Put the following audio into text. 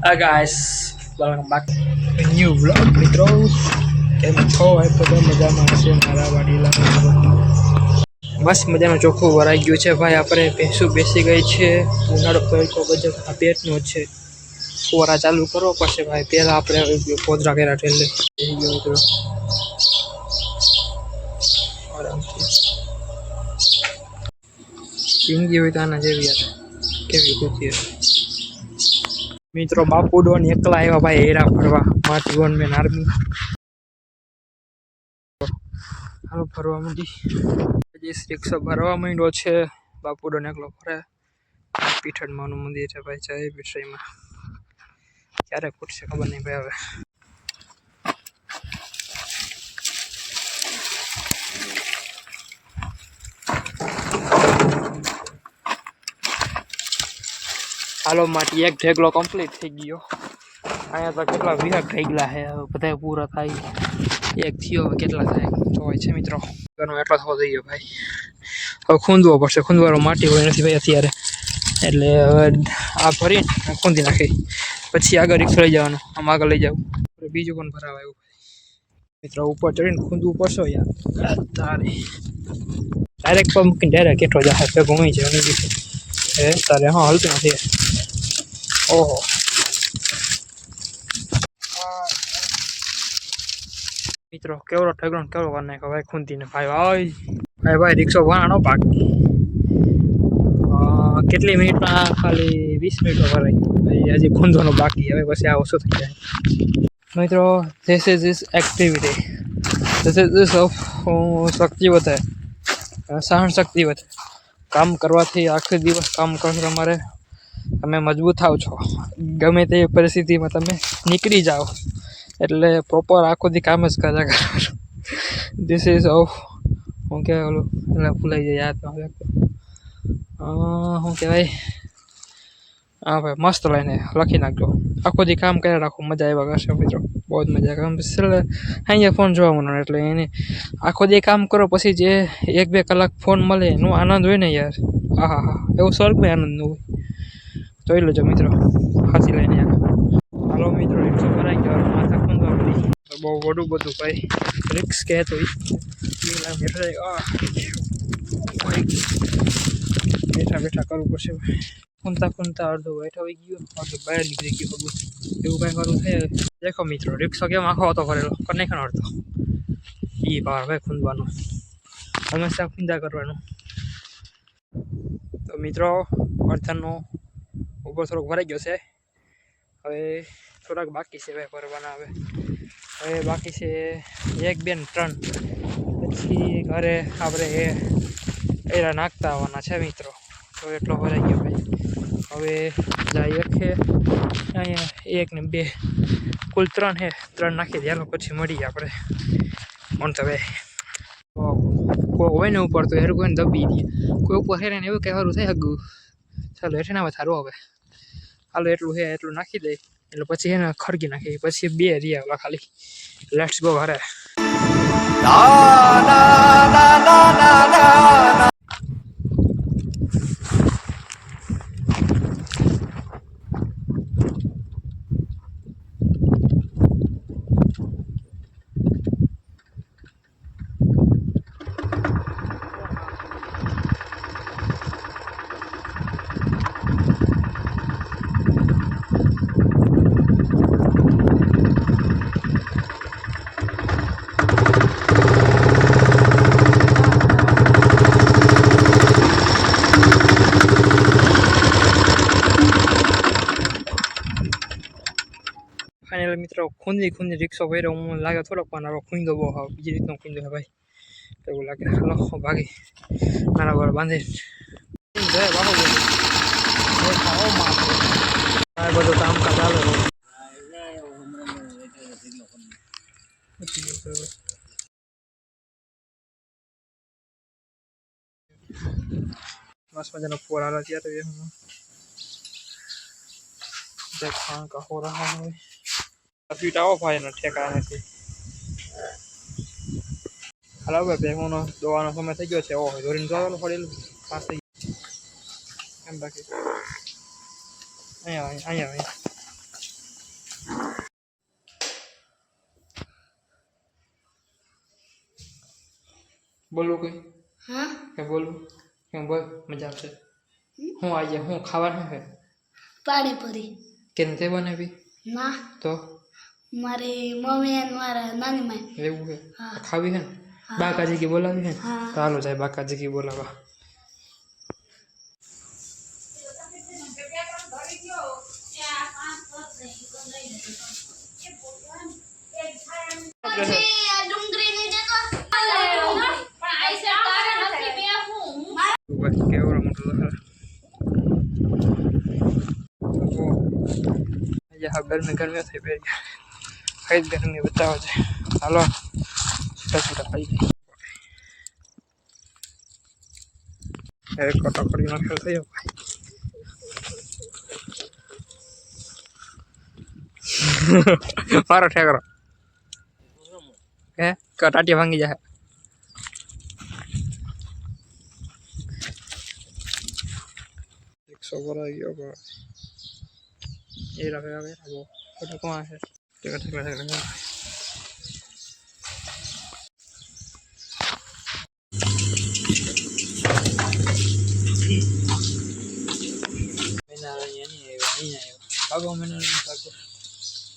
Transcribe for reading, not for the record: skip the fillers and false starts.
Hi guys, welcome back to a new vlog મિત્રો. કેમ છો? ભાઈ બધા મજામાં હશે મારા વાડીલા મિત્રો. મસ્ત મજાનું ચોખ્ખું વરાઈ ગયું છે ભાઈ. આપણે ભેંસું બેસી ગઈ છે. ઉનાળો તડકો બધો આ પેટનો છે. ફોરા ચાલુ કરો પછી ભાઈ પહેલાં આપણે પોદરા કર્યા ઠેલે થઈ ગયો મિત્રો. આરામથી જિંદગી હોય તો આના જેવી યાર કેવી પૂછીએ મિત્રો. બાપુ ડોન એકલા આવ્યા ભાઈ હેરા ફરવા માટી વન મેન આર્મી. હાલો ફરવા માંડી. રિક્ષો ભરવા માંડ્યો છે. બાપુ ડોન એકલો ફરે. પીઠળમાંનું મંદિર છે ભાઈ. જય પીઠળીમાં ક્યારે ખૂટશે ખબર નહીં ભાઈ. હવે હાલો માટી એક ઢેગલો કમ્પ્લીટ થઈ ગયો. અહીંયા તો કેટલા વિહક ઢેગલા છે બધા પૂરા થાય. એક થયો હવે કેટલા થાય જોવાય છે મિત્રો. એટલો થવો જોઈએ ભાઈ. હવે ખૂંદવો પડશે. ખૂંદવાનો માટી હોય નથી ભાઈ અત્યારે, એટલે હવે આ ભરીને ખૂંદી નાખી પછી આગળ રિક્ષો લઈ જવાનું. આમ આગળ લઈ જવું બીજું પણ ભરાવા આવ્યું મિત્રો. ઉપર ચડીને ખૂંદવું પડશે યાર. તારે ડાયરેક્ટ પગ મૂકીને ડાયરેક્ટ કેટલો જાય ઘૂમી છે એ તારે. હા હલતું નથી. ઓહો મિત્રો કેવડો ઠગડો કેવડો કરી નાખ્યો ભાઈ ખૂંદીને. ભાઈ ભાઈ રિક્ષો ભરાનો પાક. કેટલી મિનિટમાં? ખાલી 20 મિનિટમાં ભરાય. હજી ખૂંદવાનો બાકી. હવે પછી આ ઓછું થઈ જાય મિત્રો. This is this activity. This is this of શક્તિ વધે, સહન શક્તિ વધે. કામ કરવાથી આખો દિવસ કામ કરશો તમારે તમે મજબૂત થાવ છો. ગમે તે પરિસ્થિતિમાં તમે નીકળી જાઓ. એટલે પ્રોપર આખો દી કામ જ કર્યા કરવાનું. ધીસ ઇઝ ઓફ શું કહેવાય ઓલું એટલે ભૂલાઈ જાય યાદ ન આવે. શું કહેવાય? હા ભાઈ મસ્ત લઈને લખી નાખજો. આખો દી કામ કર્યા રાખો. મજા આવ્યા કરશે મિત્રો. બહુ જ મજા આવે. છેલ્લે અહીંયા ફોન જોવાનો એટલે એને આખો દી કામ કરો પછી જે 1-2 કલાક ફોન મળે એનો આનંદ હોય ને યાર. હા હા હા એવું સ્વર્ગમાં આનંદ ન હોય. જોઈ લેજો મિત્રો. હાથી લઈને હાલો મિત્રો. રિક્ષો ભરાઈ ગયો. માથા ખૂંદવા પડી. બહુ વડું બધું ભાઈ. રિક્ષ કહેતો બેઠા બેઠા કરવું પડશે. ખૂંદતા અડધો બેઠો હોઈ ગયો, અડધો બહાર નીકળી ગયો. બધું એવું કાંઈ કરવું થાય. દેખો મિત્રો રિક્ષો કેમ આખો હતો ભરેલો કરી નાખ્યો અડધો. એ ભાર ભાઈ ખૂંદવાનો હંમેશા ખૂંદા કરવાનું. તો મિત્રો અડધાનો ઉપર થોડોક ભરાઈ ગયો છે. હવે થોડાક બાકી છે ભાઈ ભરવાના. હવે બાકી છે 1, 2 ને 3. પછી ઘરે આપણે એરા નાખતા આવવાના છે મિત્રો. તો એટલો ભરાઈ ગયો ભાઈ. હવે જાય છે અહીંયા 1 ને 2 કુલ 3 છે. 3 નાખી દે પછી મળીએ આપણે. પણ તો ભાઈ કોઈ હોય ને ઉપર તો હેરું કોઈને દબી દે. કોઈ ઉપર હેરે ને એવું કઈ સારું થાય હગું. ચાલો હેઠે ના સારું હવે. હાલો એટલું છે એટલું નાખી દે એટલે પછી એને ખડકી નાખી. પછી 2 રહ્યા ખાલી. લેટ્સ ગો ઘરે. ફાઇનલ મિત્રો ખૂંદી રિક્ષો ભર્યો. હું લાગે થોડોક પણ હવે ખૂંદો બહુ હા બીજી રીતનો ખૂંદો છે ભાઈ. એવું લાગે. હાલો ભાગી નાના બળ બાંધી બધું કામકાજ ચાલે. મસ્ત મજાનો ફોર હાલ અત્યારે खान का हो रहा है. पीटाओ भाई ना ठेका નથી. હાલો ભાઈ ભેગોનો દોવાનો સમય થઈ ગયો છે. ઓહો દોરીને જવાનું પડેલું પાસે એમ બાકી અહીંયા બોલું કઈ હા કે બોલું કેમ બોલ મજા આવશે હું આજે હું ખાવાનું છે પાણીપુરી કે નથી બનાવી ના તો મારી મમ્મી અને મારા નાની માય એવું છે હા. ખાવી છે ને હા. બાકાજી કી બોલાવી છે ને હા. તો હાલો જાય બાકાજી કી બોલાવા કેવડો મોટો ગરમી ગરમી થઈ પડી કઈ ગરમી બતાવો છે હાલો છૂટા છૂટા ખાઈ એક કટોકડી નાખ્યો થયો મારો ઠેકરો હે કટાટિયા ભાંગી જાય 100 por ahí yo pero y la veo a ver algo pero cómo hacer yo que te clase que Mena ni pago menos